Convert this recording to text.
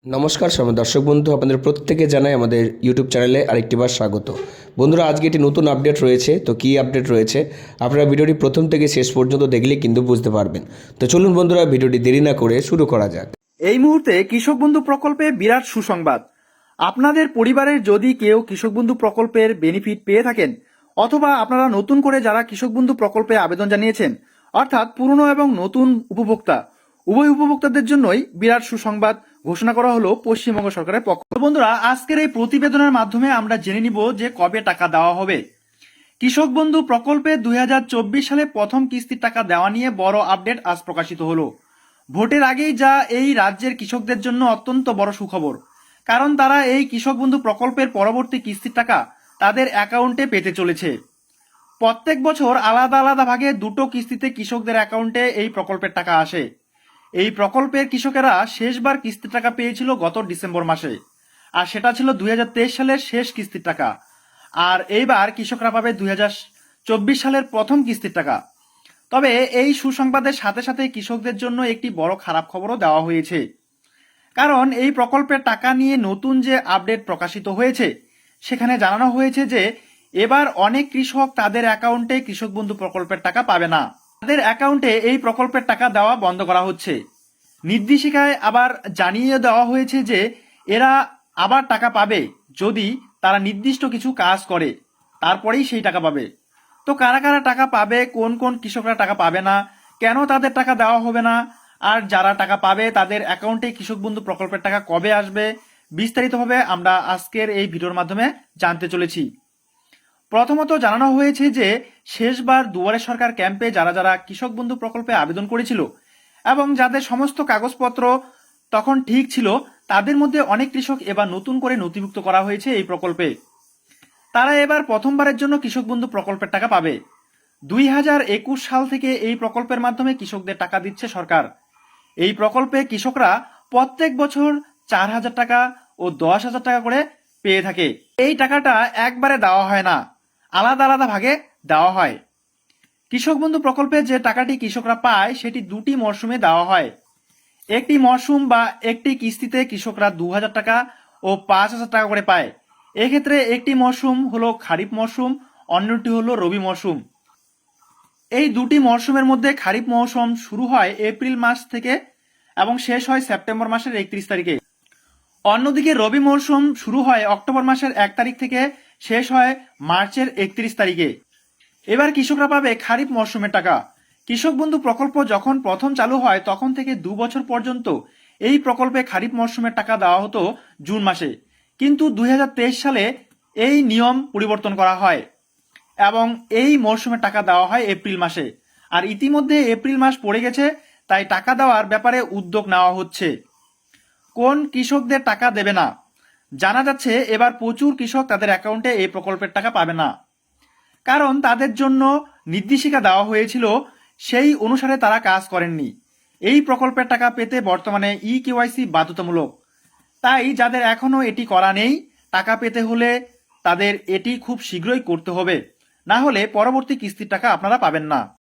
নমস্কার দর্শক বন্ধু, আপনাদের প্রত্যেকে জানাই আমাদের ইউটিউব চ্যানেলে আরেকটিবার স্বাগত। বন্ধুরা, আজকে একটি নতুন আপডেট রয়েছে। তো কী আপডেট রয়েছে আপনারা ভিডিওটি প্রথম থেকে শেষ পর্যন্ত দেখলে কিন্তু বুঝতে পারবেন। তো চলুন বন্ধুরা, ভিডিওটি দেরি না করে শুরু করা যাক। এই মুহূর্তে কৃষক বন্ধু প্রকল্পে বিরাট সুসংবাদ। আপনাদের পরিবারের যদি কেউ কৃষক বন্ধু প্রকল্পের বেনিফিট পেয়ে থাকেন, অথবা আপনারা নতুন করে যারা কৃষক বন্ধু প্রকল্পে আবেদন জানিয়েছেন, অর্থাৎ পুরনো এবং নতুন উপভোক্তা উভয় উপভোক্তাদের জন্যই বিরাট সুসংবাদ ঘোষণা করা হলো পশ্চিমবঙ্গ সরকারের পক্ষ থেকে। বন্ধুরা, আজকের এই প্রতিবেদনের মাধ্যমে আমরা জেনে নিব যে কবে টাকা দেওয়া হবে। কৃষক বন্ধু প্রকল্পে 2024 সালে প্রথম কিস্তির টাকা দেওয়া নিয়ে বড় আপডেট আজ প্রকাশিত হলো। ভোটের আগেই যা এই রাজ্যের কৃষকদের জন্য অত্যন্ত বড় সুখবর, কারণ তারা এই কৃষক বন্ধু প্রকল্পের পরবর্তী কিস্তির টাকা তাদের অ্যাকাউন্টে পেতে চলেছে। প্রত্যেক বছর আলাদা আলাদা ভাগে দুটো কিস্তিতে কৃষকদের অ্যাকাউন্টে এই প্রকল্পের টাকা আসে। এই প্রকল্পের কৃষকেরা শেষবার কিস্তির টাকা পেয়েছিল গত ডিসেম্বর মাসে, আর সেটা ছিল 2023 সালের শেষ কিস্তির টাকা। আর এইবার কৃষকরা পাবে 2024 সালের প্রথম কিস্তির টাকা। তবে এই সুসংবাদের সাথে সাথে কৃষকদের জন্য একটি বড় খারাপ খবরও দেওয়া হয়েছে, কারণ এই প্রকল্পের টাকা নিয়ে নতুন যে আপডেট প্রকাশিত হয়েছে সেখানে জানানো হয়েছে যে এবার অনেক কৃষক তাদের অ্যাকাউন্টে কৃষক বন্ধু প্রকল্পের টাকা পাবে না। তাদের অ্যাকাউন্টে এই প্রকল্পের টাকা দেওয়া বন্ধ করা হচ্ছে। নির্দেশিকায় আবার জানিয়ে দেওয়া হয়েছে যে এরা আবার টাকা পাবে যদি তারা নির্দিষ্ট কিছু কাজ করে, তারপরেই সেই টাকা পাবে। তো কারা কারা টাকা পাবে, কোন কোন কৃষকরা টাকা পাবে না, কেন তাদের টাকা দেওয়া হবে না, আর যারা টাকা পাবে তাদের অ্যাকাউন্টে কৃষক বন্ধু প্রকল্পের টাকা কবে আসবে, বিস্তারিতভাবে আমরা আজকের এই ভিডিওর মাধ্যমে জানতে চলেছি। প্রথমত জানানো হয়েছে যে শেষবার দুয়ারে সরকার ক্যাম্পে যারা যারা কৃষক বন্ধু প্রকল্পে আবেদন করেছিল এবং যাদের সমস্ত কাগজপত্র তখন ঠিক ছিল, তাদের মধ্যে অনেক কৃষক এবার নতুন করে নথিভুক্ত করা হয়েছে এই প্রকল্পে। তারা এবার প্রথমবারের জন্য কৃষক বন্ধু প্রকল্পের টাকা পাবে। 2021 সাল থেকে এই প্রকল্পের মাধ্যমে কৃষকদের টাকা দিচ্ছে সরকার। এই প্রকল্পে কৃষকরা প্রত্যেক বছর 4,000 টাকা ও 10,000 টাকা করে পেয়ে থাকে। এই টাকাটা একবারে দেওয়া হয় না, আলাদা আলাদা ভাগে দেওয়া হয়। কৃষক বন্ধু প্রকল্পে যে টাকাটি কৃষকরা পায় সেটি দুটি মরশুমে দেওয়া হয়। একটি মরশুম বা একটি কিস্তিতে কৃষকরা 2,000 টাকা ও 5,000 টাকা করে পায়। এক্ষেত্রে একটি মরশুম হলো খারিফ মরশুম, অন্যটি হলো রবি মরশুম। এই দুটি মরশুমের মধ্যে খারিফ মৌসুম শুরু হয় এপ্রিল মাস থেকে এবং শেষ হয় সেপ্টেম্বর মাসের 31 তারিখে। অন্যদিকে রবি মরশুম শুরু হয় অক্টোবর মাসের 1 তারিখ থেকে শেষ হয় মার্চের 31 তারিখে। এবার কৃষকরা পাবে খারিফ মরশুমের টাকা। কৃষক বন্ধু প্রকল্প যখন প্রথম চালু হয় তখন থেকে 2 বছর পর্যন্ত এই প্রকল্পে খারিফ মরশুমের টাকা দেওয়া হতো জুন মাসে, কিন্তু 2023 সালে এই নিয়ম পরিবর্তন করা হয় এবং এই মরশুমে টাকা দেওয়া হয় এপ্রিল মাসে। আর ইতিমধ্যে এপ্রিল মাস পড়ে গেছে, তাই টাকা দেওয়ার ব্যাপারে উদ্যোগ নেওয়া হচ্ছে। কোন কৃষকদের টাকা দেবে না? জানা যাচ্ছে এবার প্রচুর কৃষক তাদের অ্যাকাউন্টে এই প্রকল্পের টাকা পাবে না, কারণ তাদের জন্য নির্দেশিকা দেওয়া হয়েছিল, সেই অনুসারে তারা কাজ করেননি। এই প্রকল্পের টাকা পেতে বর্তমানে কেওয়াইসি বাধ্যতামূলক। তাই যাদের এখনো এটি করা নেই, টাকা পেতে হলে তাদের এটি খুব শীঘ্রই করতে হবে, না হলে পরবর্তী কিস্তির টাকা আপনারা পাবেন না।